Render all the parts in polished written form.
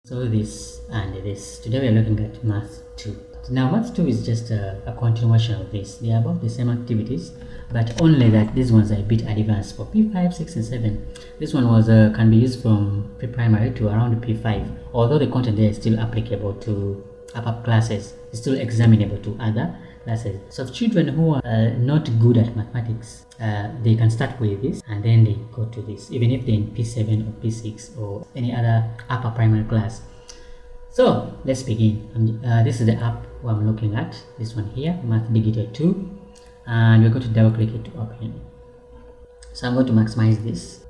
So this and this. Today we are looking at math 2. Now math 2 is just a continuation of this. They are about the same activities, but only that these ones are a bit advanced for P5, 6 and 7. This one was can be used from pre-primary to around P5, although the content there is still applicable to upper classes. It's still examinable to other classes. So children who are not good at mathematics, they can start with this and then they go to this, even if they're in P7 or P6 or any other upper primary class. So let's begin. This is the app I'm looking at, this one here, Math Digital 2, and we're going to double click it to open. So I'm going to maximize this.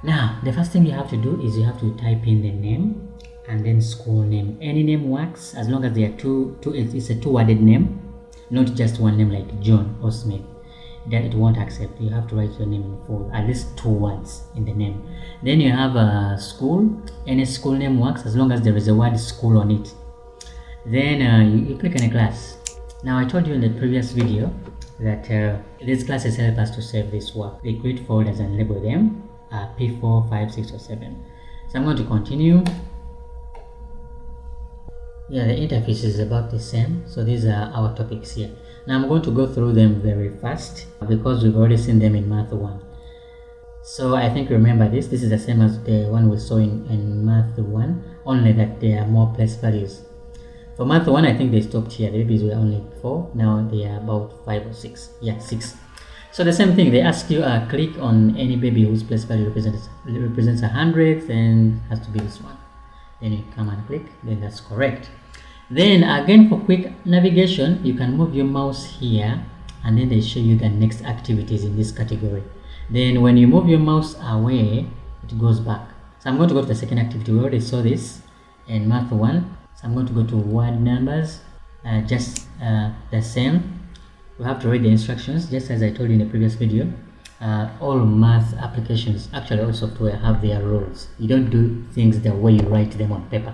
Now the first thing you have to do is you have to type in the name and then school name. Any name works as long as they are it's a two-worded name, not just one name like John or Smith. That it won't accept. You have to write your name in full, at least 2 words in the name. Then you have a school. Any school name works as long as there is a word school on it. Then you click on a class. Now I told you in the previous video that these classes help us to save this work. They create folders and label them P4, 5, 6 or 7. So I'm going to continue. Yeah, the interface is about the same. So these are our topics here. Now I'm going to go through them very fast because we've already seen them in Math 1. So I think remember this is the same as the one we saw in Math 1, only that there are more place values. For Math 1, I think they stopped here. The babies were only 4, now they are about 5 or 6. Yeah, 6. So the same thing, they ask you click on any baby whose place value represents 100, then has to be this one. Then you come and click, then that's correct. Then again, for quick navigation, you can move your mouse here and then they show you the next activities in this category. Then when you move your mouse away, it goes back. So I'm going to go to the second activity. We already saw this in Math 1. So I'm going to go to word numbers, just the same. We have to read the instructions just as I told you in the previous video. All math applications, actually all software, have their rules. You don't do things the way you write them on paper.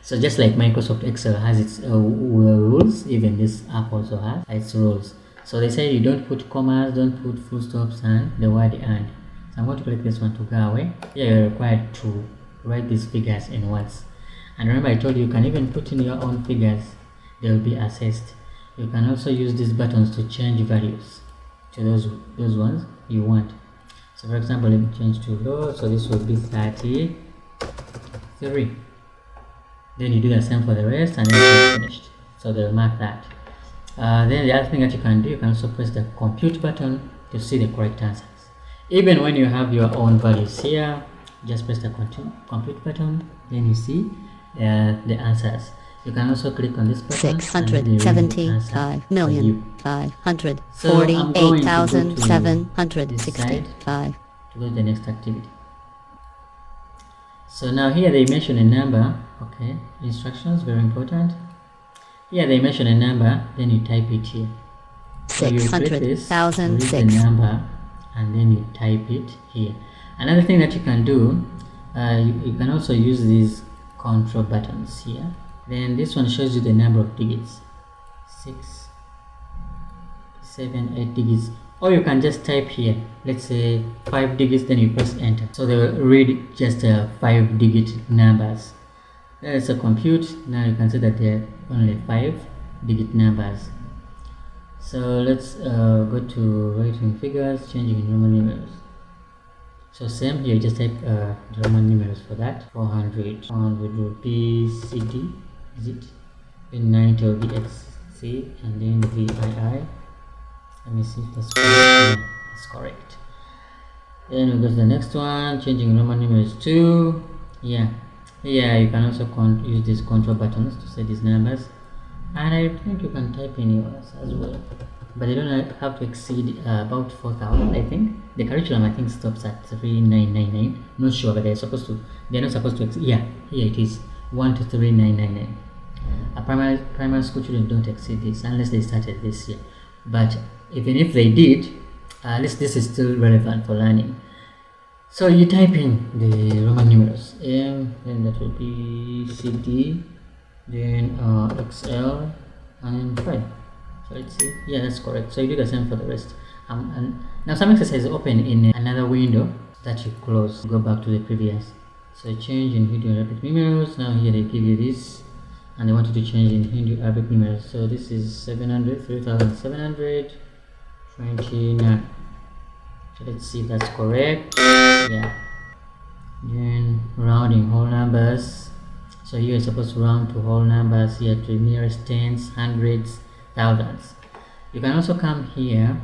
So just like Microsoft Excel has its rules, even this app also has its rules. So they say you don't put commas, don't put full stops and the word and. So I'm going to click this one to go away. Here you're required to write these figures in words. And remember I told you can even put in your own figures. They will be assessed. You can also use these buttons to change values to those ones you want. So for example, let me change to low. So this will be 33. Then you do the same for the rest and then it's finished. So they'll mark that. Then the other thing that you can do, you can also press the compute button to see the correct answers. Even when you have your own values here, just press the compute button, then you see the answers. You can also click on this button. 675,548,765 to go to the next activity. So now here they mention a number. Okay, instructions, very important. Here they mention a number, then you type it here. So you click this, read the number, and then you type it here. Another thing that you can do, you can also use these control buttons here. Then this one shows you the number of digits, 6, 7, 8 digits. Or you can just type here, let's say 5 digits, then you press enter. So they will read just 5 digit numbers. There's a compute. Now you can see that there are only 5 digit numbers. So let's go to writing figures, changing in Roman numerals. So same here, just type the Roman numerals for that. 400 will be CD, is it? Then 90 will be XC, and then VII. Let me see if that's correct. Yeah, that's correct. Then we go to the next one, changing Roman numerals 2. Yeah, you can also use these control buttons to set these numbers, and I think you can type in yours as well, but you don't have to exceed about 4,000. I think the curriculum I think stops at 3999. Not sure, but they're not supposed to exceed. Yeah, here it is, 1 to 3999. Primary school children don't exceed this unless they started this year, but even if they did, at least this is still relevant for learning. So you type in the Roman numerals, M, then that will be CD, then XL, and 5. So let's see. Yeah, that's correct. So you do the same for the rest. And now some exercises open in another window that you close. Go back to the previous. So change in Hindu Arabic numerals. Now here they give you this, and they want you to change in Hindu Arabic numerals. So this is 700, 3,729. So let's see if that's correct. Yeah. Then rounding whole numbers. So here you're supposed to round to whole numbers, here to nearest tens, hundreds, thousands. You can also come here.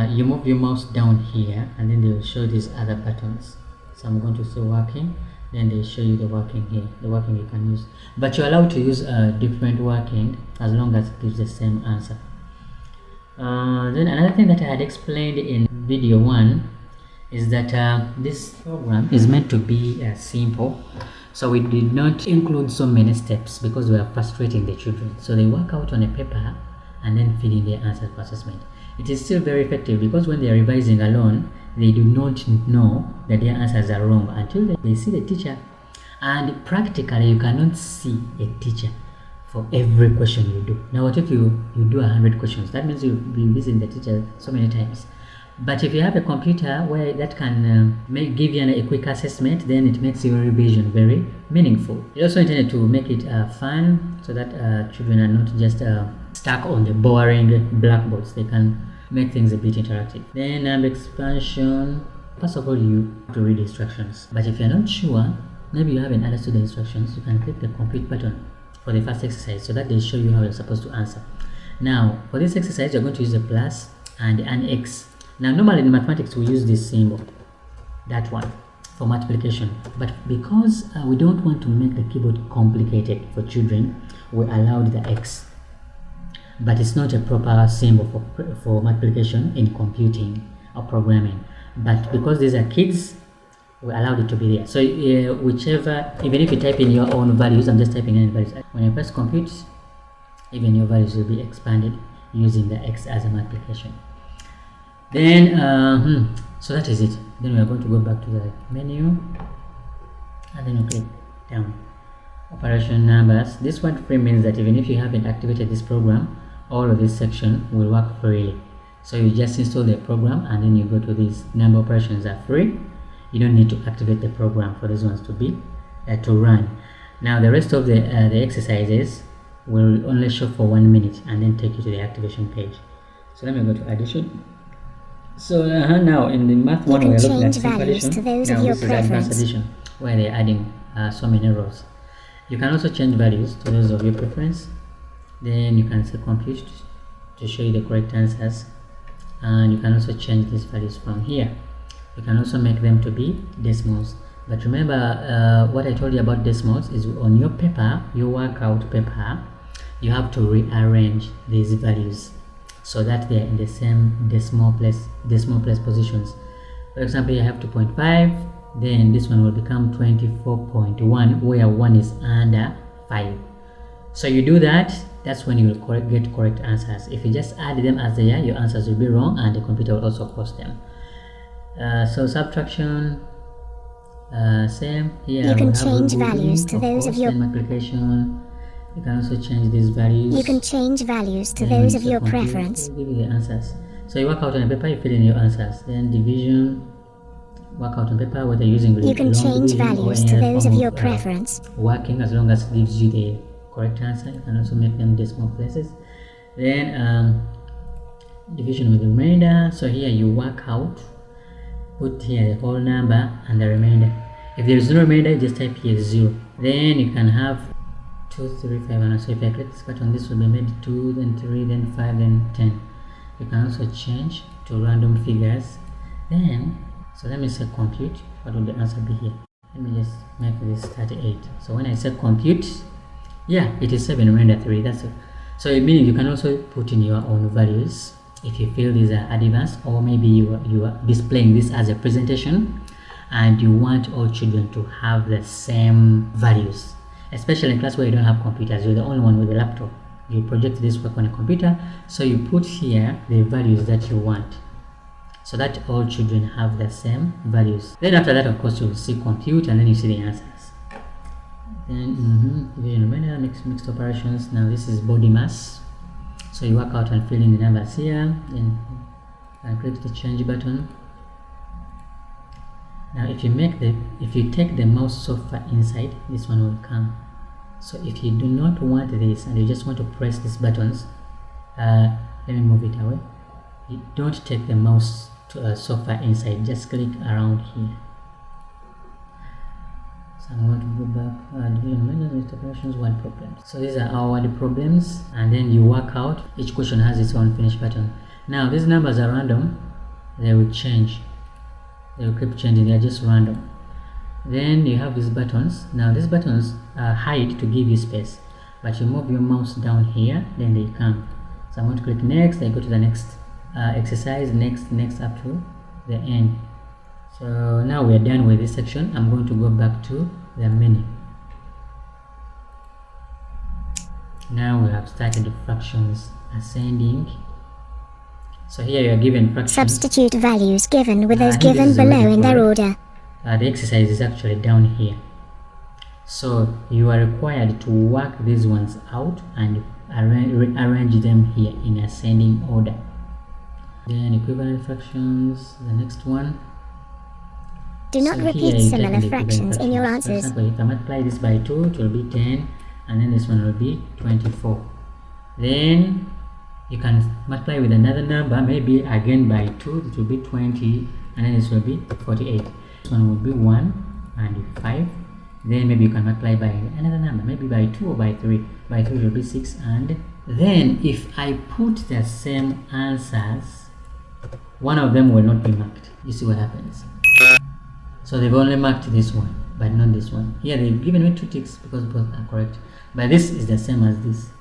You move your mouse down here, and then they will show these other buttons. So I'm going to say working, then they show you the working here, the working you can use, but you're allowed to use a different working as long as it gives the same answer. Then another thing that I had explained in video 1 is that this program is meant to be simple, so we did not include so many steps because we are frustrating the children. So they work out on a paper and then fill in their answers for assessment. It is still very effective because when they are revising alone, they do not know that their answers are wrong until they see the teacher. And practically, you cannot see a teacher for every question you do. Now, what if you do 100 questions? That means you'll be visiting the teacher so many times. But if you have a computer where that can give you a quick assessment, then it makes your revision very meaningful. It's also intended to make it fun, so that children are not just stuck on the boring blackboards. They can make things a bit interactive. Then expansion. First of all, you have to read the instructions. But if you're not sure, maybe you haven't understood the instructions, you can click the complete button for the first exercise so that they show you how you're supposed to answer. Now, for this exercise, you're going to use a plus and an X. Now, normally in mathematics, we use this symbol, that one, for multiplication. But because we don't want to make the keyboard complicated for children, we allowed the X. But it's not a proper symbol for multiplication in computing or programming. But because these are kids, we allowed it to be there. So whichever, even if you type in your own values, I'm just typing in values. When you press compute, even your values will be expanded using the X as a multiplication. Then, so that is it. Then we are going to go back to the menu, and then you click down. Operation numbers. This one free means that even if you haven't activated this program, all of this section will work freely. So you just install the program, and then you go to these number operations are free. You don't need to activate the program for these ones to be to run. Now the rest of the exercises will only show for 1 minute and then take you to the activation page. So let me go to addition. So now in the math one, we are looking at simple addition. Now this is advanced addition, where they're adding so many rows. You can also change values to those of your preference. Then you can say compute to show you the correct answers, and you can also change these values from here. You can also make them to be decimals. But remember, what I told you about decimals is on your paper, your workout paper, you have to rearrange these values so that they are in the same decimal place positions. For example, you have 2.5, then this one will become 24.1, where 1 is under 5. So you do that, that's when you will get correct answers. If you just add them as they are, your answers will be wrong, and the computer will also cross them. So subtraction, same here. You can change values to those of your multiplication. You can also change these values. You can change values to those of your preference. Give you the answers. So you work out on a paper, you fill in your answers. Then division, work out on paper, whether you're using you can change values to those of your preference. Working, as long as it gives you the correct answer. You can also make them decimal places. Then division with the remainder. So here you work out, put here the whole number and the remainder. If there is no remainder, you just type here 0. Then you can have 2, 3, 5, and so if I click this button, this will be made 2, then 3, then 5, then 10. You can also change to random figures. Then, so let me say compute. What will the answer be here? Let me just make this 38. So when I say compute, yeah, it is 7 remainder 3. That's it. So it means you can also put in your own values if you feel these are advanced, or maybe you are displaying this as a presentation and you want all children to have the same values, especially in class where you don't have computers. You're the only one with a laptop. You project this work on a computer, so you put here the values that you want so that all children have the same values. Then after that, of course, you'll see compute, and then you see the answers. Then division remainder, mixed operations. Now this is body mass. So you work out and fill in the numbers here, then click the change button. Now if you take the mouse so far inside, this one will come. So if you do not want this and you just want to press these buttons, let me move it away. You don't take the mouse to so far inside, just click around here. So I'm going to go back, division maintenance operations, word problems. So these are our word problems, and then you work out. Each question has its own finish button. Now these numbers are random, they will change. They will keep changing, they are just random. Then you have these buttons. Now these buttons hide to give you space, but you move your mouse down here, then they come. So I'm going to click next, I go to the next exercise, next up to the end. So now we are done with this section. I'm going to go back to the menu. Now we have started fractions ascending. So here you are given fractions. Substitute values given with those given below in their order. The exercise is actually down here. So you are required to work these ones out and arrange them here in ascending order. Then equivalent fractions, the next one. Do not repeat similar fractions in your answers. For example, if I multiply this by 2, it will be 10, and then this one will be 24. Then you can multiply with another number, maybe again by 2, it will be 20, and then this will be 48. This one will be 1 and 5. Then maybe you can multiply by another number, maybe by 2 or by 3. By 3 will be 6, and then if I put the same answers, one of them will not be marked. You see what happens? So they've only marked this one, but not this one. Here they've given me 2 ticks because both are correct, but this is the same as this.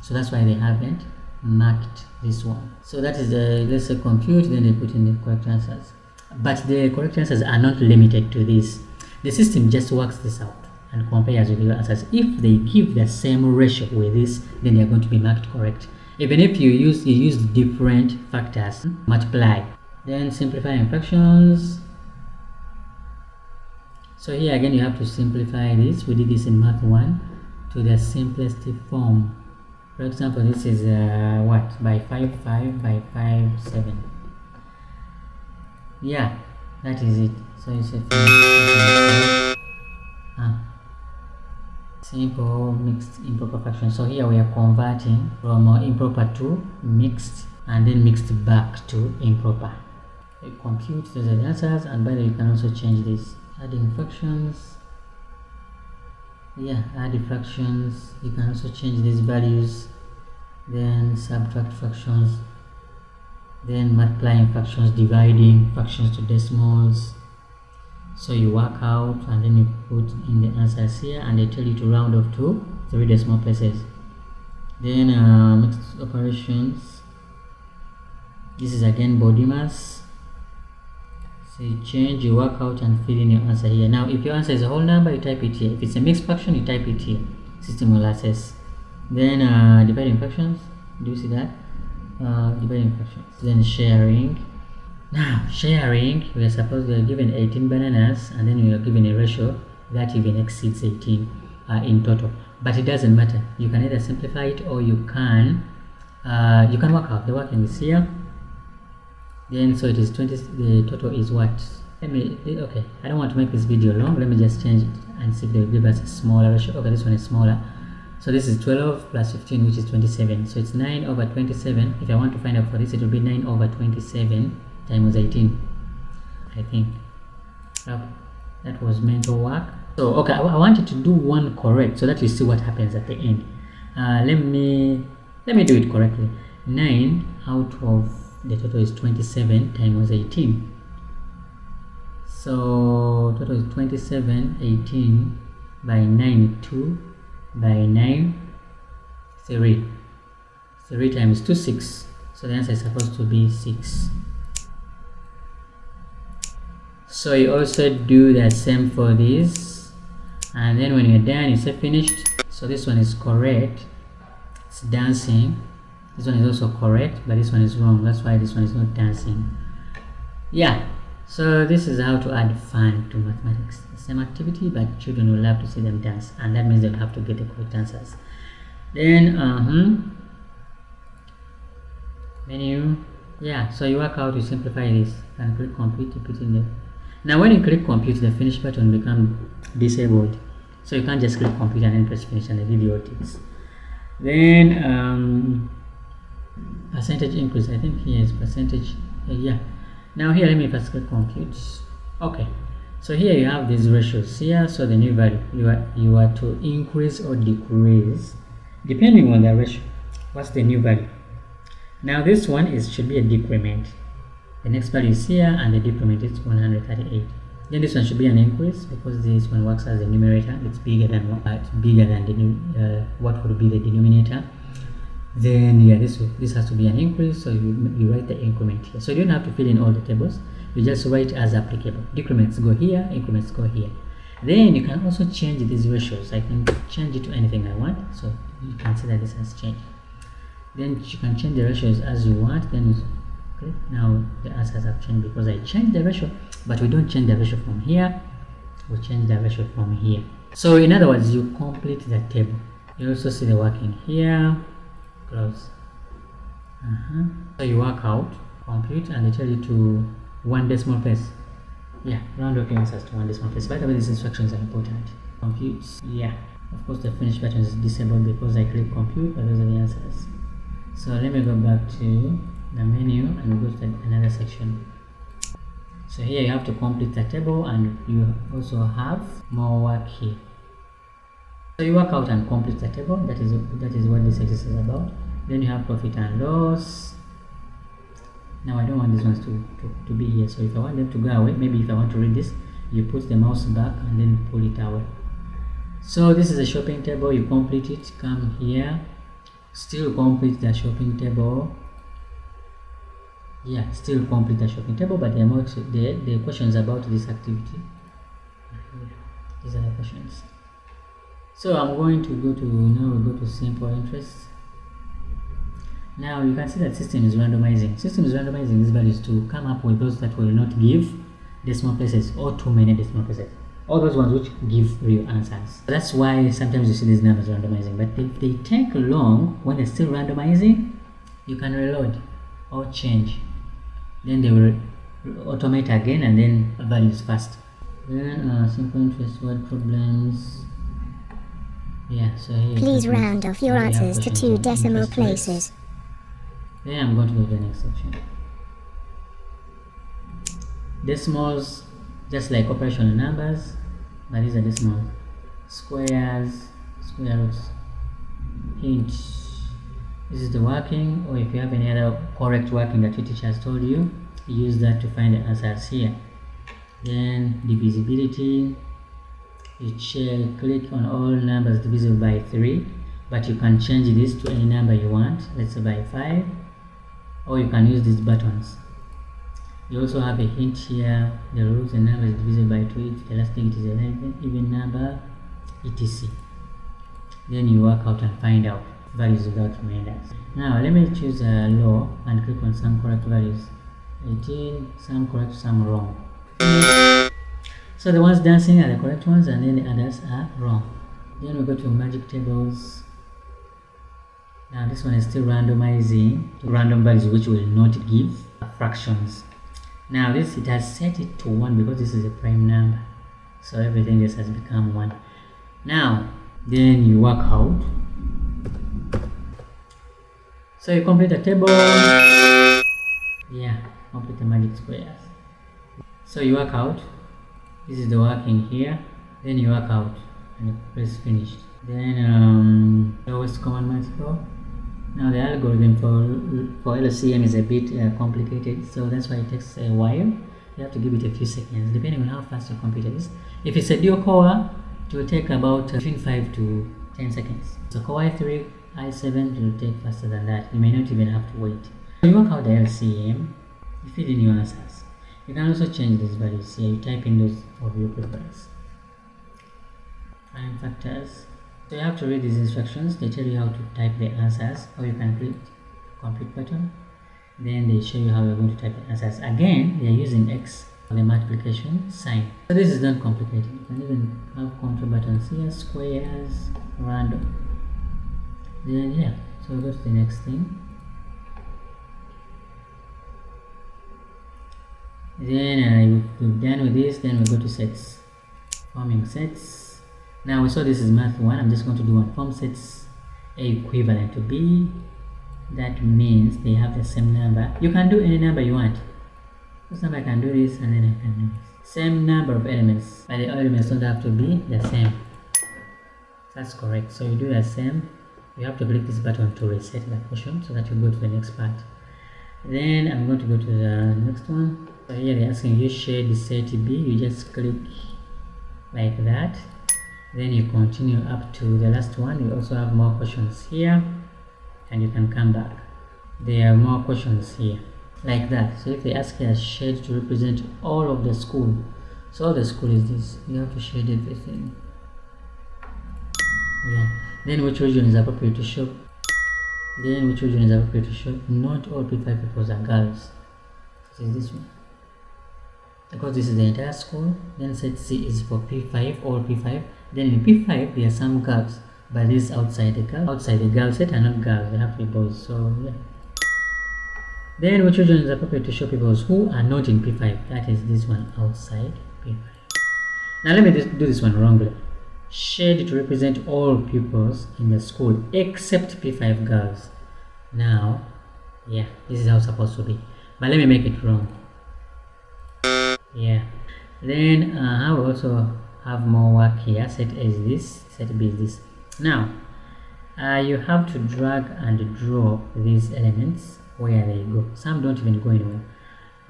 So that's why they haven't marked this one. So that is the, let's say, compute, then they put in the correct answers. But the correct answers are not limited to this. The system just works this out and compares with your answers. If they give the same ratio with this, then they are going to be marked correct. Even if you use different factors, multiply. Then simplifying fractions. So here again you have to simplify this. We did this in math 1 to the simplest form. For example, this is what? By 5, 5 by 5, 7. Yeah, that is it. So you say simple mixed improper fraction. So here we are converting from improper to mixed, and then mixed back to improper. You compute, those are the answers, and by the way you can also change this. Adding fractions. Yeah, add fractions. You can also change these values. Then subtract fractions. Then multiplying fractions, dividing fractions to decimals. So you work out and then you put in the answers here, and they tell you to round off to 3 decimal places. Then mixed operations. This is again body mass. So you change, you work out and fill in your answer here. Now if your answer is a whole number, you type it here. If it's a mixed fraction, you type it here. System will assess. Then dividing fractions. Do you see that? Dividing fractions. Then sharing. Now sharing, we are given 18 bananas, and then we are given a ratio that even exceeds 18 in total. But it doesn't matter. You can either simplify it or you can work out. The working is here. Then so it is 20. The total is what? Okay, I don't want to make this video long. Let me just change it and see if they will give us a smaller ratio. Okay, this one is smaller. So this is 12 plus 15, which is 27. So it's 9 over 27. If I want to find out for this, it will be 9 over 27 times 18. I think that was mental work. So okay, I wanted to do one correct so that you see what happens at the end. Let me do it correctly. 9 out of the total is 27 times 18. So total is 27, 18 by 9, 2 by 9, 3. 3 times 2, 6. So the answer is supposed to be 6. So you also do the same for this, and then when you're done, you say finished. So this one is correct. It's dancing. This one is also correct, but this one is wrong. That's why this one is not dancing. Yeah. So this is how to add fun to mathematics. The same activity, but children will love to see them dance, and that means they'll have to get the correct answers. Then menu. Yeah. So you work out, you simplify this, and click complete, you put in there. Now when you click compute, the finish button becomes disabled, so you can't just click compute and then press finish and the video takes. Then percentage increase, I think here is percentage, yeah. Now here let me first click compute. Okay, so here you have these ratios here. So the new value, you are to increase or decrease depending on the ratio. What's the new value? Now this one should be a decrement. The next value is here and the decrement is 138. Then this one should be an increase because this one works as a numerator. It's bigger than the what would be the denominator. Then yeah, this has to be an increase, so you write the increment here. So you don't have to fill in all the tables, you just write as applicable. Decrements go here, increments go here. Then you can also change these ratios. I can change it to anything I want, so you can see that this has changed. Then you can change the ratios as you want. Then okay, now the answers have changed because I changed the ratio, but we don't change the ratio from here, we change the ratio from here. So in other words, you complete the table. You also see the working here, close. So you work out, compute, and they tell you to 1 decimal place. Yeah, round off your answers to 1 decimal place. By the way, these instructions are important. Compute, yeah. Of course, the finish button is disabled because I click compute, but those are the answers. So let me go back to the menu and go to another section. So here you have to complete the table, and you also have more work here. So you work out and complete the table. That is what this exercise is about. Then you have profit and loss. Now I don't want these ones to be here, so if I want them to go away, maybe if I want to read this, you put the mouse back and then pull it away. So this is a shopping table. You complete it, come here, still complete the shopping table. Yeah, still complete the shopping table, but the questions about this activity. These are the questions. So I'm going to go to simple interest. Now you can see that system is randomizing. System is randomizing these values to come up with those that will not give decimal places or too many decimal places. All those ones which give real answers. That's why sometimes you see these numbers randomizing. But if they take long when they're still randomizing, you can reload or change. Then they will automate again and then values fast. Then simple interest word problems. Yeah, so here please round off your answers to 2 decimal places. Then I'm going to go to the next section. Decimals, just like operational numbers, but these are decimals. Squares, square roots. Hint. This is the working, or if you have any other correct working that your teacher has told you, use that to find the answers here. Then divisibility. You click on all numbers divisible by 3, but you can change this to any number you want, let's say by 5, or you can use these buttons. You also have a hint here, the roots and numbers divisible by 2 if the last digit is an even number, etc. Then you work out and find out values without remainders. Now let me choose a law and click on some correct values. 18, some correct, some wrong. So the ones dancing are the correct ones, and then the others are wrong. Then we go to magic tables. Now this one is still randomizing to random values which will not give fractions. Now it has set it to 1 because this is a prime number, so everything just has become 1. Now then you work out. So you complete the table. Yeah, complete the magic squares. So you work out. This is the working here. Then you work out and you press finished. Then lowest common multiple. Now the algorithm for LCM is a bit complicated, so that's why it takes a while. You have to give it a few seconds depending on how fast your computer is. If it's a dual core, it will take about between 5 to 10 seconds. So core i3, i7 will take faster than that. You may not even have to wait. So you work out the LCM, you feed in your answers. You can also change these values here. You type in those of your preference. Prime factors. So you have to read these instructions. They tell you how to type the answers, or you can click complete button. Then they show you how you're going to type the answers. Again, they are using X for the multiplication sign. So this is not complicated. You can even have control buttons here, squares, random. Then yeah, so we'll go to the next thing. Then we've done with this, then we go to sets, forming sets. Now we saw this is math 1. I'm just going to do one. Form sets A equivalent to B. That means they have the same number. You can do any number you want. For example, I can do this and then I can do this. Same number of elements, but the elements don't have to be the same. That's correct. So you do the same. You have to click this button to reset the question so that you go to the next part. Then I'm going to go to the next one. So here they're asking you shade set B. You just click like that. Then you continue up to the last one. You also have more questions here, and you can come back. There are more questions here like that. So if they ask you a shade to represent all of the school, so all the school is this, you have to shade everything. Yeah. Then which region is appropriate to show? Then which region is appropriate to show? Not all P5 pupils are girls. So is this one, because this is the entire school. Then set C is for P5, all P5. Then in P5 there are some girls, but this outside the girl set are not girls, they have to be boys. So yeah. Then which region is appropriate to show pupils who are not in P5? That is this one, outside P5. Now let me do this one wrongly. Shade to represent all pupils in the school except P5 girls. Now, yeah, this is how it's supposed to be. But let me make it wrong. Yeah. Then I will also have more work here. Set A is this, set B is this. Now, you have to drag and drop these elements where they go. Some don't even go anywhere.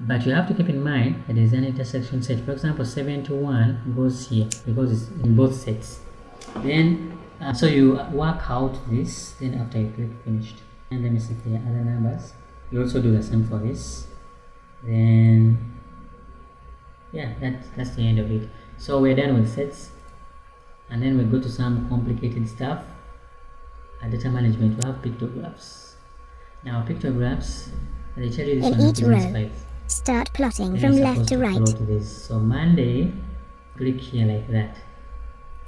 But you have to keep in mind that there is an intersection set. For example, 7 to 1 goes here because it's in both sets. Then, so you work out this. Then after you click finished. And let me see for your other numbers. You also do the same for this. Then, yeah, that's the end of it. So we're done with sets. And then we go to some complicated stuff. At data management, we have pictographs. Now pictographs, they tell you this one represents 5. Start plotting from left to right. Plot this. So Monday, click here like that.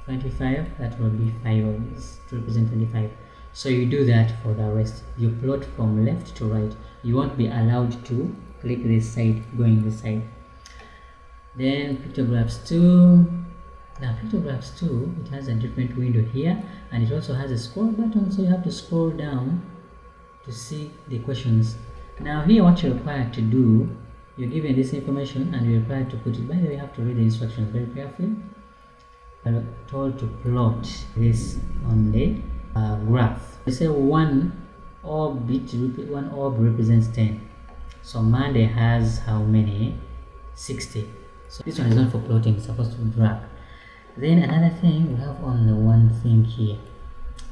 25, that will be 5 of this to represent 25. So you do that for the rest. You plot from left to right. You won't be allowed to click this side, going this side. Then pictographs 2. Now pictographs 2, it has a different window here, and it also has a scroll button, so you have to scroll down to see the questions. Now here what you're required to do, you're given this information and you're required to put it. By the way, you have to read the instructions very carefully. I'm told to plot this on the graph. They say one orb represents 10. So Monday has how many? 60. So this one is not for plotting, it's supposed to drag. Then another thing, we have only one thing here,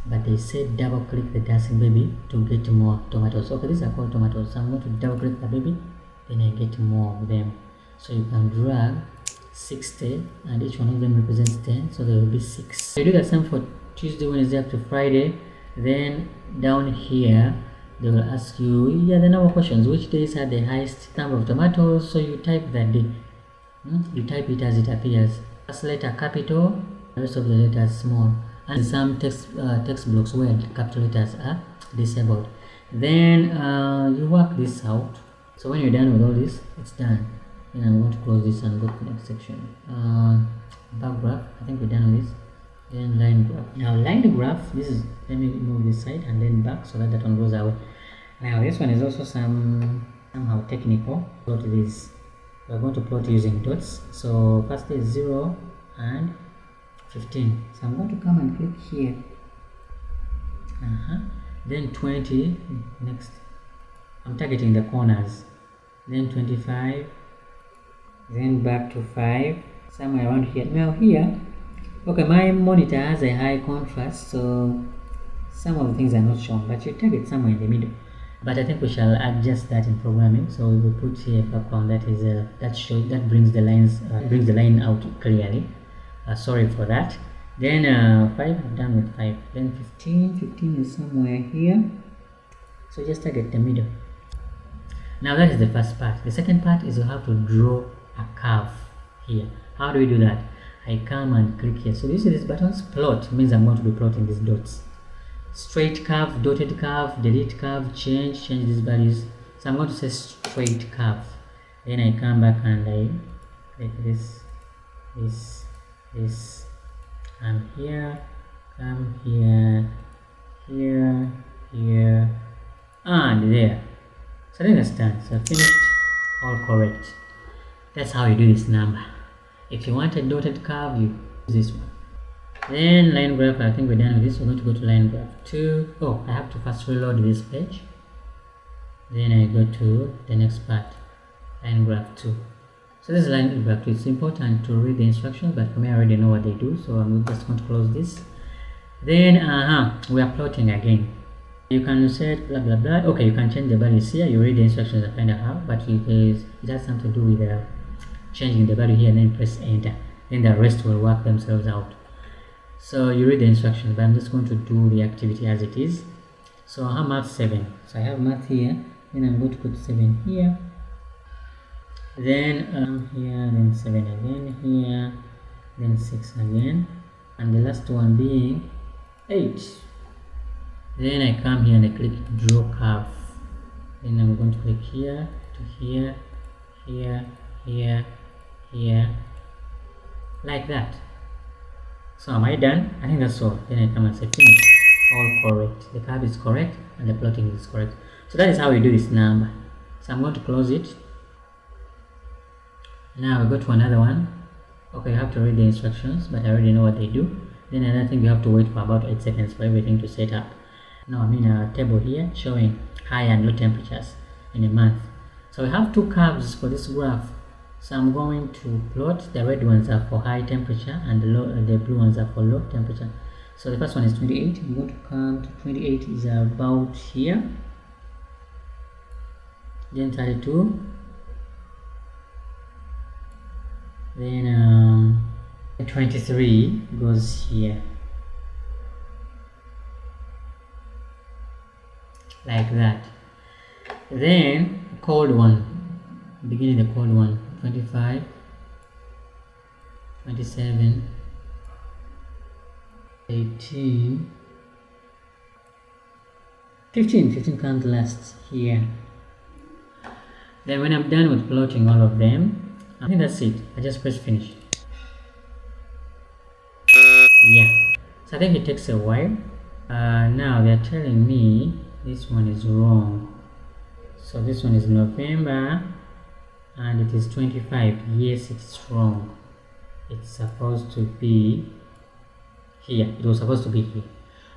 but they said double click the dancing baby to get more tomatoes. Okay, these are called tomatoes, so I'm going to double click the baby, then I get more of them. So you can drag 60 and each one of them represents 10, so there will be 6. So you do the same for Tuesday, Wednesday up to Friday. Then down here they will ask you, yeah, the number of questions, which days had the highest number of tomatoes. So you type that day, you type it as it appears. First letter capital, the rest of the letters small, and some text blocks where capital letters are disabled. Then you work this out. So when you're done with all this, it's done. Then I'm going to close this and go to the next section. Bar graph, I think we're done with this. Then line graph. Now line graph, this is, let me move this side and then back so that one goes away. Now this one is also somehow technical. Plot this. We're going to plot using dots. So first is 0 and 15. So I'm going to come and click here. Then 20 next. I'm targeting the corners. Then 25. Then back to 5. Somewhere around here. Now here, okay, my monitor has a high contrast, so some of the things are not shown, but you target somewhere in the middle. But I think we shall adjust that in programming. So we will put here a background that is that brings the lines, brings the line out clearly. Sorry for that. Then 5, I'm done with 5. Then 15 is somewhere here. So just target the middle. Now that is the first part. The second part is you have to draw a curve here. How do we do that? I come and click here. So you see these buttons? Plot means I'm going to be plotting these dots. Straight curve, dotted curve, delete curve, change these values. So I'm going to say straight curve. Then I come back and I click this, and here, come here, here, and there. So then it's done. So finished, all correct. That's how you do this number. If you want a dotted curve, you use this one. Then line graph, I think we're done with this. We're going to go to line graph 2. Oh, I have to first reload this page. Then I go to the next part, line graph 2. So this is line graph 2. It's important to read the instructions, but for me I already know what they do, so I'm just going to close this. Then we are plotting again. You can set blah blah blah. Okay, you can change the values here. You read the instructions and find out how, but it has something to do with changing the value here, and then press enter. Then the rest will work themselves out. So you read the instructions, but I'm just going to do the activity as it is. So I have math 7. So I have math here. Then I'm going to put 7 here. Then here, then 7 again here, then 6 again, and the last one being 8. Then I come here and I click draw curve. Then I'm going to click here to here, here, here, here, like that. So am I done? I think that's all. Then I come and say finish. All correct. The curve is correct and the plotting is correct. So that is how we do this number. So I'm going to close it. Now we go to another one. Okay, you have to read the instructions, but I already know what they do. Then another thing, you have to wait for about 8 seconds for everything to set up. Now I'm in a table here showing high and low temperatures in a month. So we have 2 curves for this graph. So I'm going to plot. The red ones are for high temperature and the blue ones are for low temperature. So the first one is 28. I'm going to come to 28 is about here. Then 32. Then 23 goes here. Like that. Then cold one. Beginning the cold one. 25, 27, 18, 15 comes last here. Then when I'm done with plotting all of them, I think that's it. I just press finish. Yeah. So I think it takes a while. Now they're telling me this one is wrong. So this one is November. And it is 25. Yes, it's wrong. It's supposed to be here. It was supposed to be here.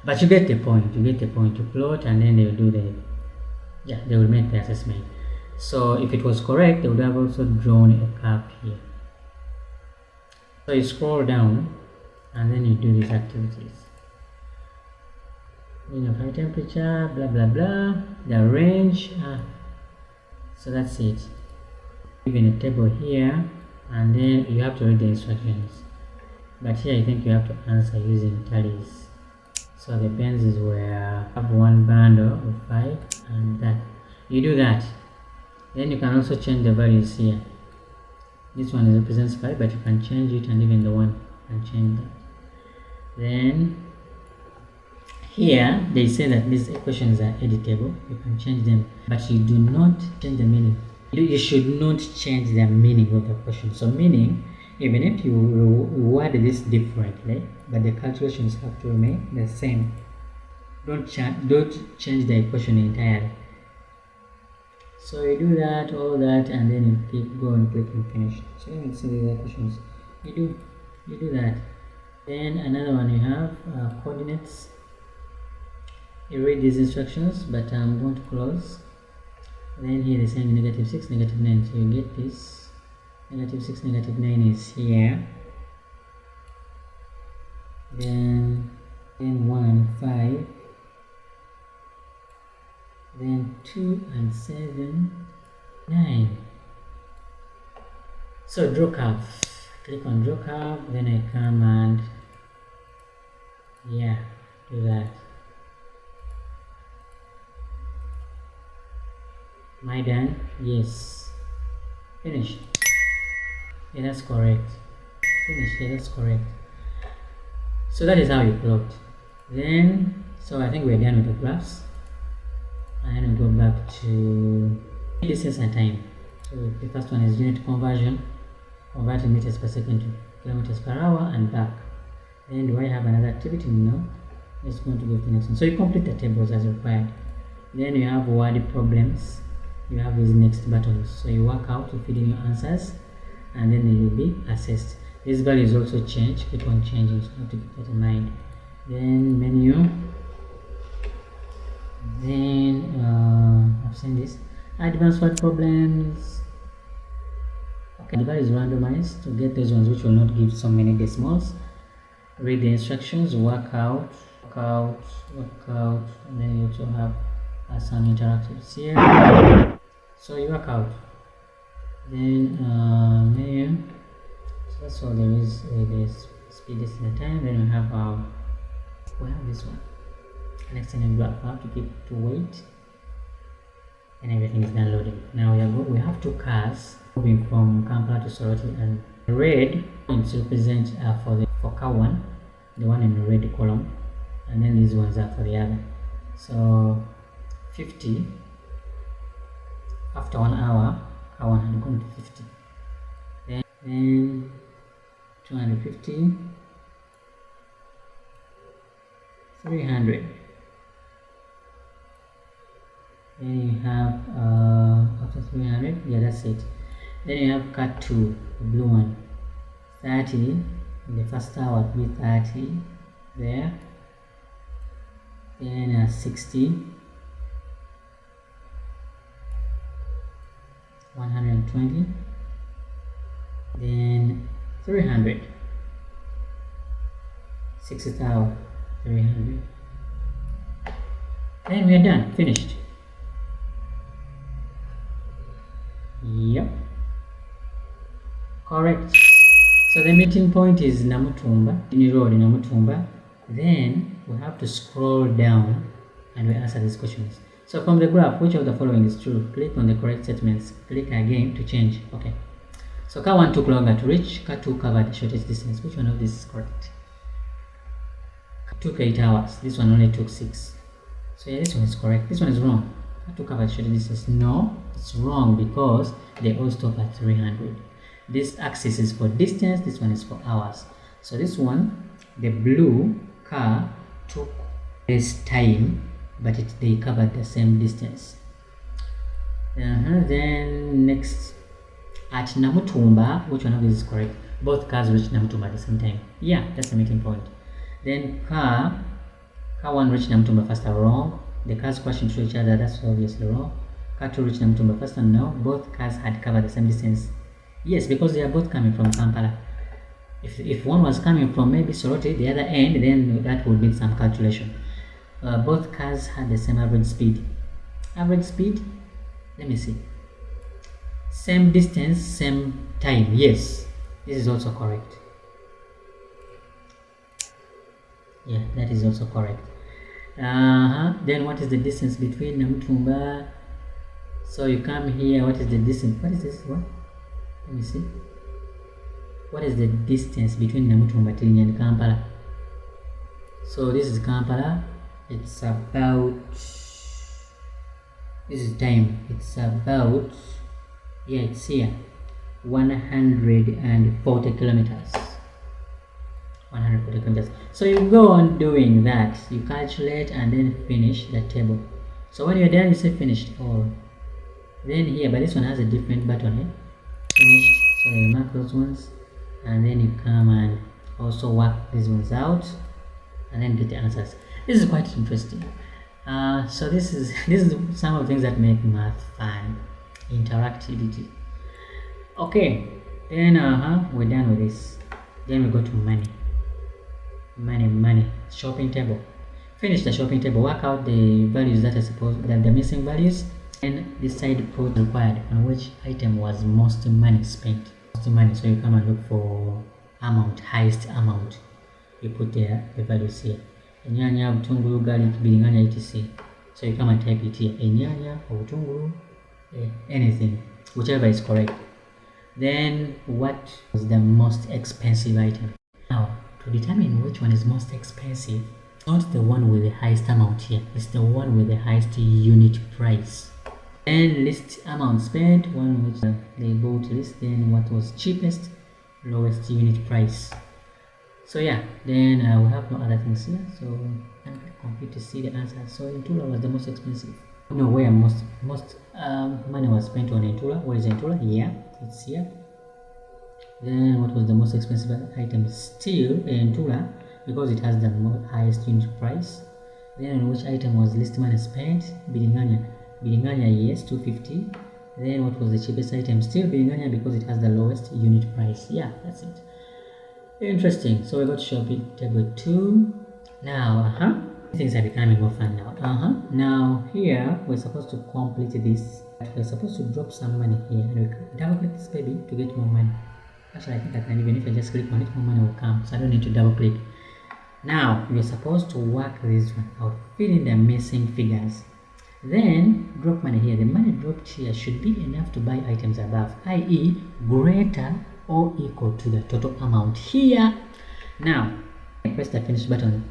But you get the point. You get the point to plot, and then they will do they will make the assessment. So if it was correct, they would have also drawn a curve here. So you scroll down, and then you do these activities. High temperature, blah blah blah, the range. So that's it. Given a table here, and then you have to read the instructions, but here I think you have to answer using tallies. So the penses were have one bundle of 5, and that you do that. Then you can also change the values here. This one represents 5, but you can change it, and even the one can change that. Then here they say that these equations are editable. You can change them, but you do not change the meaning. You should not change the meaning of the question. So meaning, even if you word this differently, but the calculations have to remain the same. Don't change the equation entirely. So you do that, all that, and then you go and click and finish. So you can see the equations. You do that. Then another one, you have coordinates. You read these instructions, but I'm going to close. Then here they're saying -6, -9. So you get this. -6, -9 is here. Then 1 and 5. Then 2 and 7, 9. So draw curve. Click on draw curve. Then I come and do that. Am I done? Yes. Finish. Yeah, that's correct. Finish. Yeah, that's correct. So that is how you plot. Then, so I think we're done with the graphs. And we go back to distance and time. So So the first one is unit conversion, converting meters per second to kilometers per hour and back. Then do I have another activity? No. Let's go to go to the next one. So you complete the tables as required. Then you have word problems. You have these next buttons. So you work out, you feed in your answers, and then you will be assessed. These values also change, keep on changing, so you have to keep that in mind. Then menu. Then I've seen this. Advanced word problems. Okay, the value is randomized to get those ones which will not give so many decimals. Read the instructions, work out, and then you also have some interactives here. So you work out. Then menu. So that's all there is. There's speed, distance, and time. Then we have this one. An extended graph. I have to keep to wait, and everything is downloading. Now we have two cars moving from Kampala to Soroti, and red points represent for car 1, the one in the red column, and then these ones are for the other. So 50 after 1 hour, car 1 had gone to 50. Then 250, 300. Then you have after 300, yeah, that's it. Then you have cut 2, the blue one, 30. In the first hour would be 30 there. Then 60, 120. Then 300, 60th hour, 300. Then we are done, finished. Yep, correct. So the meeting point is Namutumba, in road in Namutumba. Then we have to scroll down and we answer these questions. So from the graph, which of the following is true? Click on the correct statements. Click again to change. Okay. So car 1 took longer to reach, car 2 covered the shortest distance. Which one of these is correct? Car 2 took 8 hours. This one only took 6. So yeah, this one is correct. This one is wrong. Car 2 covered the shortest distance. No, it's wrong because they all stop at 300. This axis is for distance, this one is for hours. So this one, the blue car took less time, but they covered the same distance. Then next, at Namutumba, which one of these is correct? Both cars reached Namutumba at the same time. Yeah, that's the meeting point. Then car 1 reached Namutumba faster, wrong. The cars crashed into each other, that's obviously wrong. Car 2 reached Namutumba faster, no. Both cars had covered the same distance. Yes, because they are both coming from Kampala. If one was coming from maybe Soroti, the other end, then that would need some calculation. Both cars had the same average speed. Average speed? Let me see. Same distance, same time. Yes, this is also correct. Yeah, that is also correct. Then what is the distance between Namutumba? So you come here, what is the distance? What is this one? Let me see. What is the distance between Namutumba and Kampala? So this is Kampala. It's about, this is time. It's about, yeah, it's here, 140 kilometers. 140 kilometers. So you go on doing that. You calculate and then finish the table. So when you're done, you say finished all. Then here, but this one has a different button. Finished. So you mark those ones, and then you come and also work these ones out, and then get the answers. This is quite interesting. So this is some of the things that make math fun. Interactivity. Okay, then we're done with this. Then we go to money. Money. Shopping table. Finish the shopping table. Work out the values that are supposed that the missing values, and decide code required on which item was most money spent. Most money. So you come and look for amount, highest amount. You put there the values here. Enyanya, butungulu, garlic, biringanya, etc. So you come and type it here. Enyanya, butungulu, anything, whichever is correct. Then what was the most expensive item? Now, to determine which one is most expensive, not the one with the highest amount here, it's the one with the highest unit price. Then list amount spent, one which they bought list, then what was cheapest, lowest unit price. So yeah, then we have no other things here, so I'm complete to see the answer. So Intula was the most expensive. No, where most money was spent on Intula. Where is Intula? Yeah, it's here. Then what was the most expensive item? Still Intula, because it has the highest unit price. Then on which item was least money spent? Biringanya, yes, 250. Then what was the cheapest item? Still Biringanya, because it has the lowest unit price. Yeah, that's it. Interesting. So we got shopping table 2. Now things are becoming more fun now. Now here we're supposed to complete this. We're supposed to drop some money here, and we double click this baby to get more money. Actually, I think I can, even if I just click on it, more money will come, so I don't need to double click. Now you're supposed to work this one out, fill in the missing figures, then drop money here. The money dropped here should be enough to buy items above, i.e. greater or equal to the total amount here. Now press the finish button.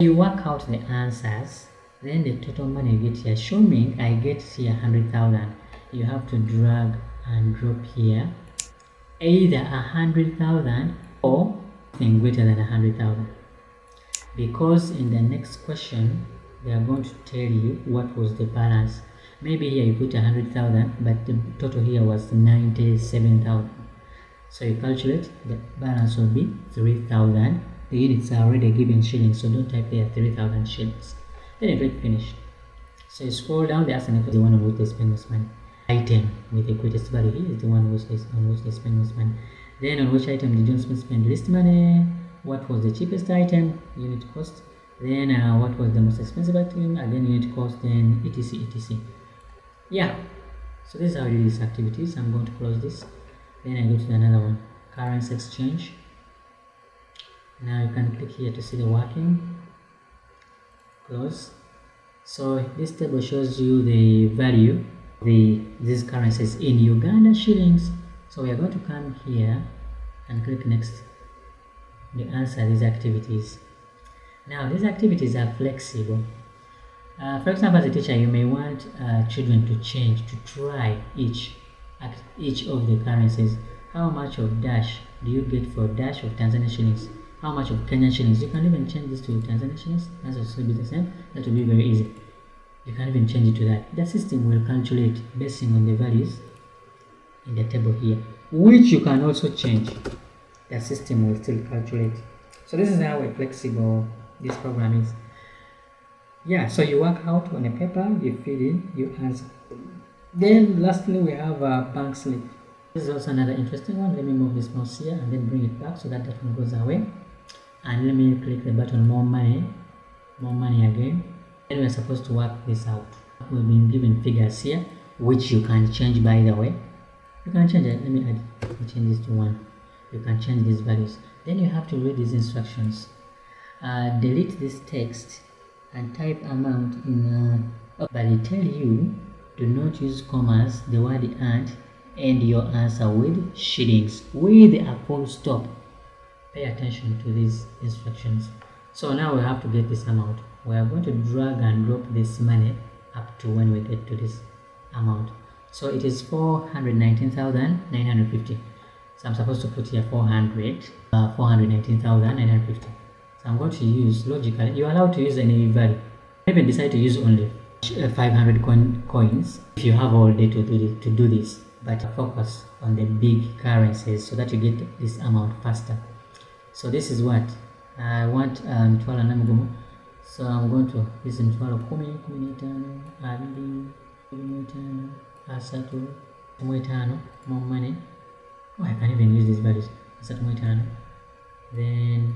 You work out the answers, then the total money you get here. Show me I get here 100,000. You have to drag and drop here either 100,000 or something greater than 100,000, because in the next question they are going to tell you what was the balance. Maybe here you put 100,000, but the total here was 97,000. So you calculate, the balance will be 3,000. The units are already given shillings, so don't type there 3,000 shillings. Then you click finish. So you scroll down, they ask for the one on which they spend most money. Item with the greatest value here is the one on which they spend most money. Then on which item did you spend least money? What was the cheapest item? Unit cost. Then what was the most expensive item? Again, unit cost. Then etc. Yeah. So this is how you do these activities. I'm going to close this. Then I go to another one, currency exchange. Now you can click here to see the working. Close. So this table shows you the value of these currencies in Uganda shillings. So we are going to come here and click next. The answer these activities. Now these activities are flexible. For example, as a teacher, you may want children to try each of the currencies. How much of dash do you get for dash of Tanzania shillings? How much of Kenyan shillings? You can even change this to Tanzania shillings. That's also be the same. That will be very easy. You can even change it to that. The system will calculate based on the values in the table here, which you can also change. The system will still calculate. So this is how flexible this program is. Yeah, so you work out on a paper, you fill in, you answer. Then lastly we have a bank slip. This is also another interesting one. Let me move this mouse here and then bring it back so that one goes away. And let me click the button more money again. Then we're supposed to work this out. We've been given figures here, which you can change by the way. You can change it. Let me change this to 1. You can change these values. Then you have to read these instructions. Delete this text and type amount in but it tell you do not use commas, the word and your answer with shillings with a full stop. Pay attention to these instructions. So now we have to get this amount. We are going to drag and drop this money up to when we get to this amount. So it is 419,950. So I'm supposed to put here 419,950. So I'm going to use logically. You're allowed to use any value. Maybe decide to use only 500 coins if you have all day to do this, but focus on the big currencies so that you get this amount faster. So this is what I want. So I'm going to use Ntwalo 10, 15, 20, 30, 35, more money. Oh, I can even use these values. Then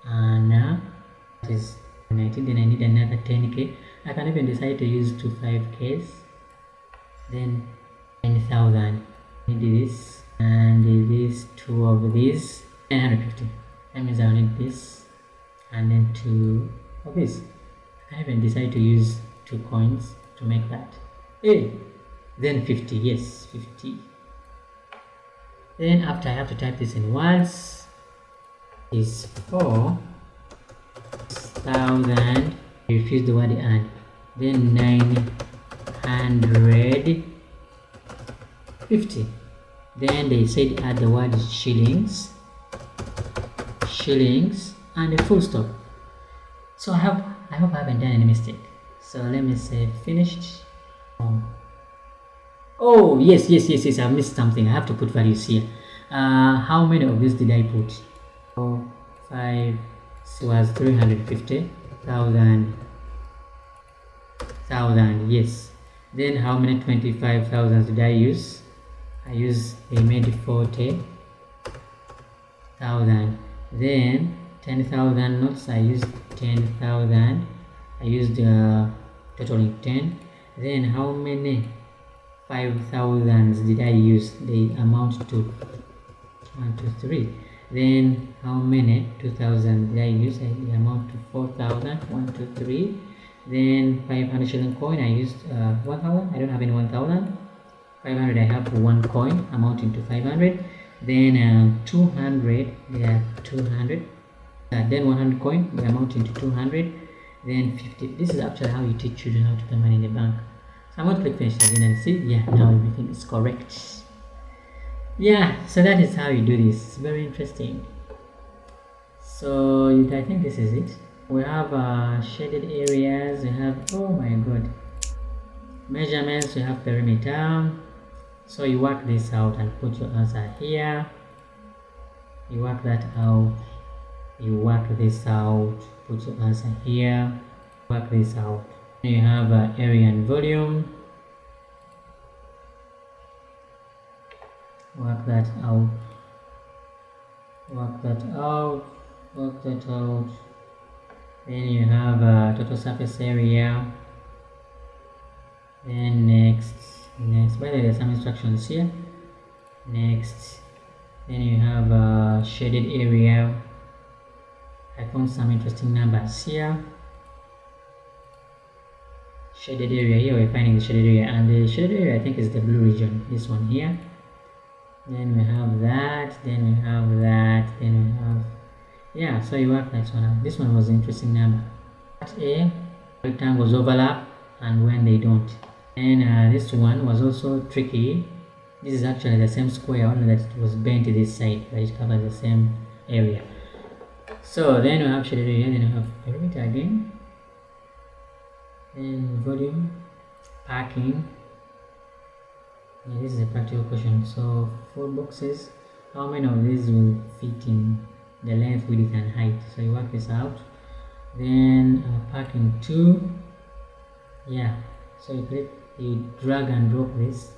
now it is 19. Then I need another 10k. I can even decide to use 5ks. Then 9,000. Need this and this, 2 of these, 950. That means I'll need this and then 2 of this. I can even decide to use 2 coins to make that. Hey, then 50. Yes, 50. Then after I have to type this in words is 4,000. Refuse the word and. Then 900 150. Then they said add the word shillings and a full stop. So I hope I haven't done any mistake. So let me say finished. Oh yes, I missed something. I have to put values here. How many of these did I put? 4, 5, so was 350,000. Yes. Then how many 25,000 did I use? They made 40,000. Then 10,000 notes, I used 10,000. I used totaling 10. Then how many 5,000s did I use? They amount to 1, 2, 3. Then how many 2,000 did I use? They amount to 4,000. 1, 2, 3. Then 500 shilling coin, I used 1,000. I don't have any 1,000. 500, I have 1 coin amounting to 500. Then 200, they are 200. Then 100 coin, they amounting to 200. Then 50. This is actually how you teach children how to put money in the bank. So I'm going to click finish again and see. Yeah, now everything is correct. Yeah, so that is how you do this. It's very interesting. So I think this is it. We have shaded areas. We have, oh my god, measurements. We have perimeter. So you work this out and put your answer here. You work that out. You work this out. Put your answer here. Work this out. You have area and volume. Work that out. Work that out. Work that out. Then you have total surface area. Then next, by the way, there's some instructions here. Next, then you have shaded area. I found some interesting numbers here. Shaded area, here we're finding the shaded area, and the shaded area I think is the blue region, this one here. Then we have that, then we have that, then we have, yeah, so you work that one out. This one was an interesting number. A rectangles overlap and when they don't. And this one was also tricky. This is actually the same square, only that it was bent to this side, but it covers the same area. So then we have shaded area, then we have perimeter again, then volume, parking. Yeah, this is a practical question. So 4 boxes, how many of these will fit in the length, width and height? So you work this out. Then parking 2, yeah, so you drag and drop this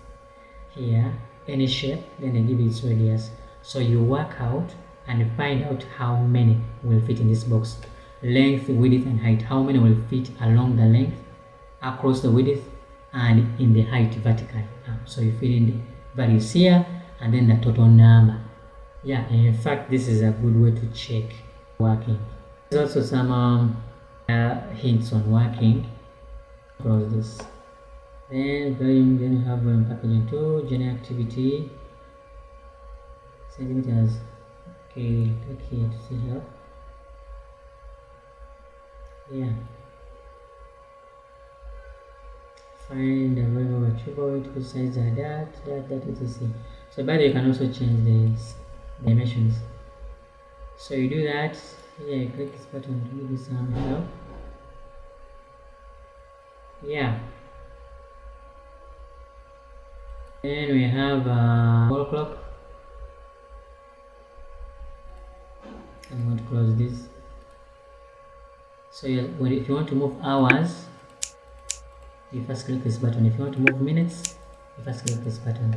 here, any shape, then they give you its radius. So you work out and find out how many will fit in this box. Length, width and height, how many will fit along the length, across the width and in the height vertically. So you fill in the values here and then the total number. Yeah, in fact this is a good way to check working. There's also some hints on working. Close this. Then volume, then you have packaging 2, general activity, centimeters. Okay, click here to see help. Yeah. Find the value of attribute, which size are that etc. So by the way, you can also change these dimensions. So you do that. Here you click this button to give you some help. Yeah. Then we have wall clock. I'm going to close this. So if you want to move hours, you first click this button. If you want to move minutes, you first click this button.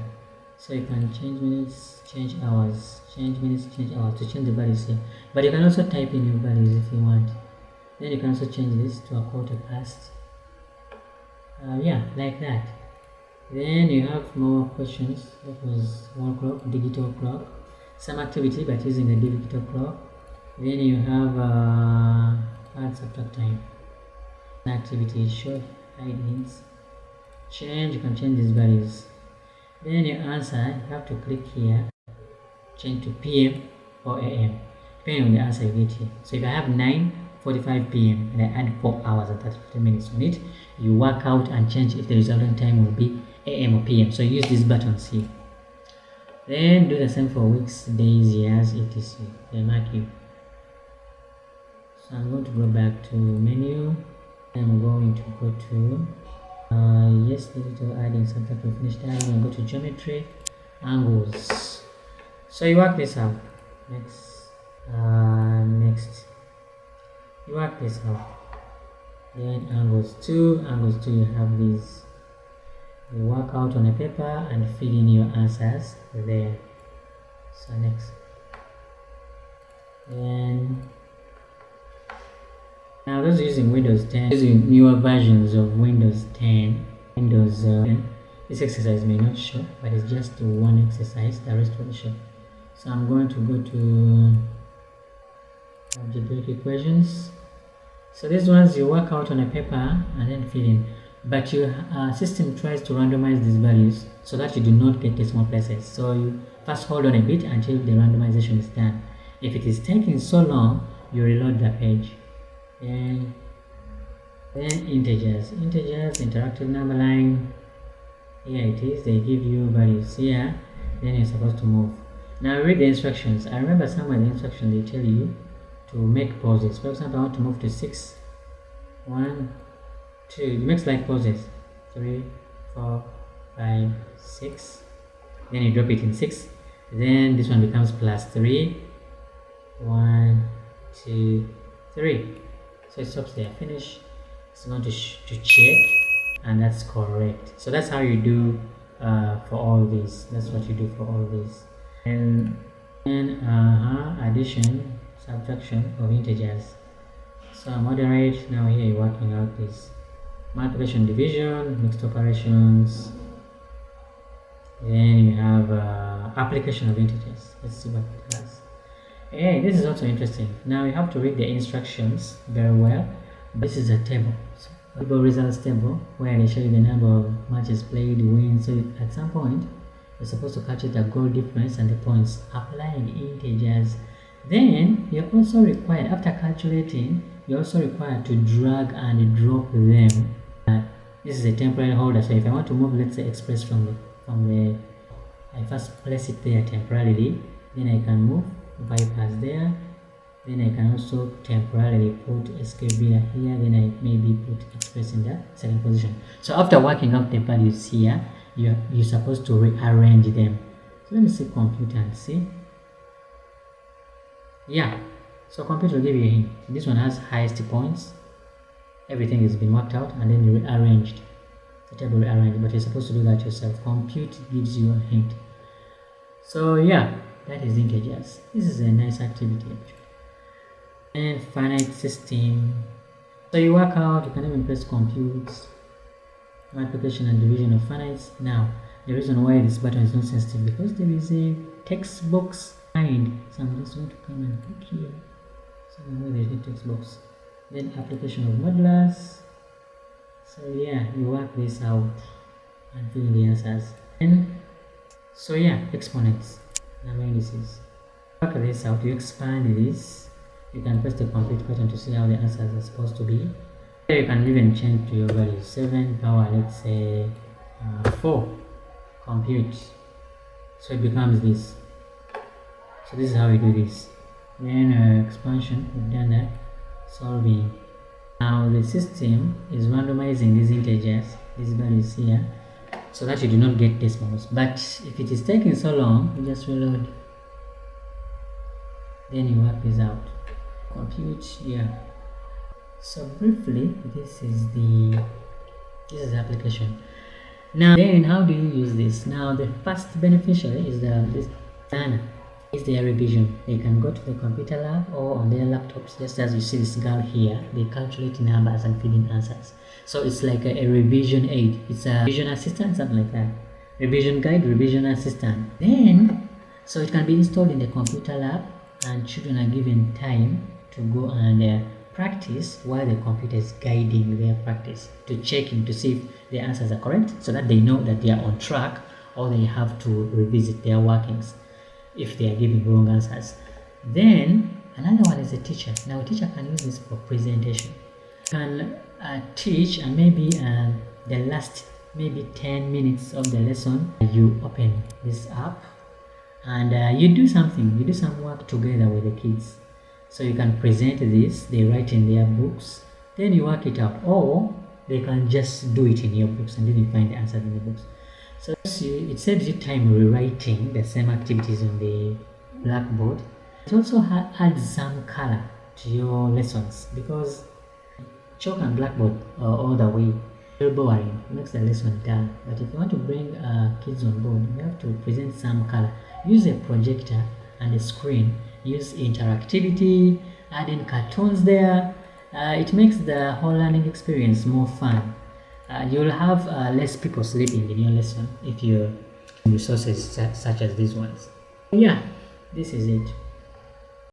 So you can change minutes, change hours, change minutes, change hours to change the values here. But you can also type in your values if you want. Then you can also change this to a quarter past. Yeah, like that. Then you have more questions. That was wall clock, digital clock, some activity but using the digital clock. Then you have add subtract time, activity, short, hide hints, change. You can change these values. Then your answer, you have to click here, change to PM or AM depending on the answer you get here. So if I have 9, 45 p.m. and I add 4 hours and 33 minutes on it. You work out and change if the resultant time will be AM or PM. So use these buttons here. Then do the same for weeks, days, years, etc. They mark you. So I'm going to go back to menu. I'm going to go to yes, digital adding, subtract, we finished adding, and go to geometry, angles. So you work this out. Next. You work this out. Then angles 2, you have these. You work out on a paper and fill in your answers there. So next. Then now those using Windows 10, using newer versions of Windows 10, this exercise may not show, but it's just one exercise, the rest will show. So I'm going to go to algebraic equations. So these ones you work out on a paper and then fill in, but your system tries to randomize these values so that you do not get decimal places. So you first hold on a bit until the randomization is done. If it is taking so long, you reload the page. And then integers, interactive number line. Here it is, they give you values here, then you're supposed to move. Now read the instructions. I remember somewhere in the instructions they tell you to make pauses. For example, I want to move to 6, 1, 2, it makes like pauses, 3, 4, 5, 6, then you drop it in 6, then this one becomes plus 3, 1, 2, 3. So it stops there, finish. It's going to check, and that's correct. So that's how you do for all these. That's what you do for all these. And addition, subtraction of integers. So moderate. Now here you're working out this multiplication, division, mixed operations. Then you have application of integers. Let's see what it does. Hey, this is also interesting. Now you have to read the instructions very well. This is a table. So, table results table where they show you the number of matches played, wins. So at some point, you're supposed to calculate the goal difference and the points, applying integers. Then you're also required, after calculating, you're also required to drag and drop them. This is a temporary holder. So if I want to move, let's say express from the, I first place it there temporarily. Then I can move. Bypass there, then I can also temporarily put escape here, then I maybe put express in the second position. So after working out the values here, you're supposed to rearrange them. So let me see computer and see. Yeah, so computer will give you a hint. This one has highest points, everything has been worked out, and then you rearranged the table, rearranged, but you're supposed to do that yourself. Compute gives you a hint. So yeah, that is integers. This is a nice activity actually. And finite system. So you work out, you can even press compute, multiplication and division of finites. Now, the reason why this button is not sensitive because there is a text box behind. So I'm just going to come and click here. Somewhere there's a text box. Then application of modulus. So yeah, you work this out and fill in the answers. And so yeah, exponents. Number indices. Work this out, you expand this. You can press the complete button to see how the answers are supposed to be. Here you can even change to your value 7 power, let's say 4. Compute. So it becomes this. So this is how we do this. Then expansion, we've done that. Solving. Now the system is randomizing these integers, these values here, so that you do not get decimals. But if it is taking so long, you just reload. Then you work this out. Compute, yeah. So briefly, this is the application. Now then, how do you use this? Now the first beneficiary is this planner. Is their revision. They can go to the computer lab or on their laptops, just as you see this girl here. They calculate numbers and fill in answers. So it's like a revision aid. It's a revision assistant, something like that. Revision guide, revision assistant. Then, so it can be installed in the computer lab, and children are given time to go and practice while the computer is guiding their practice, to checking to see if the answers are correct, so that they know that they are on track, or they have to revisit their workings if they are giving wrong answers. Then Another one is a teacher. Now a teacher can use this for presentation. Can teach, and maybe the last maybe 10 minutes of the lesson, you open this app and you do some work together with the kids. So you can present this, they write in their books, then you work it out, or they can just do it in your books and then you find the answers in the books. So it saves you time rewriting the same activities on the blackboard. It also adds some color to your lessons, because chalk and blackboard all the way, very boring, makes the lesson dull. But if you want to bring kids on board, you have to present some color. Use a projector and a screen, use interactivity, add in cartoons there. It makes the whole learning experience more fun. You'll have less people sleeping in your lesson if you use resources such as these ones. Yeah, this is it.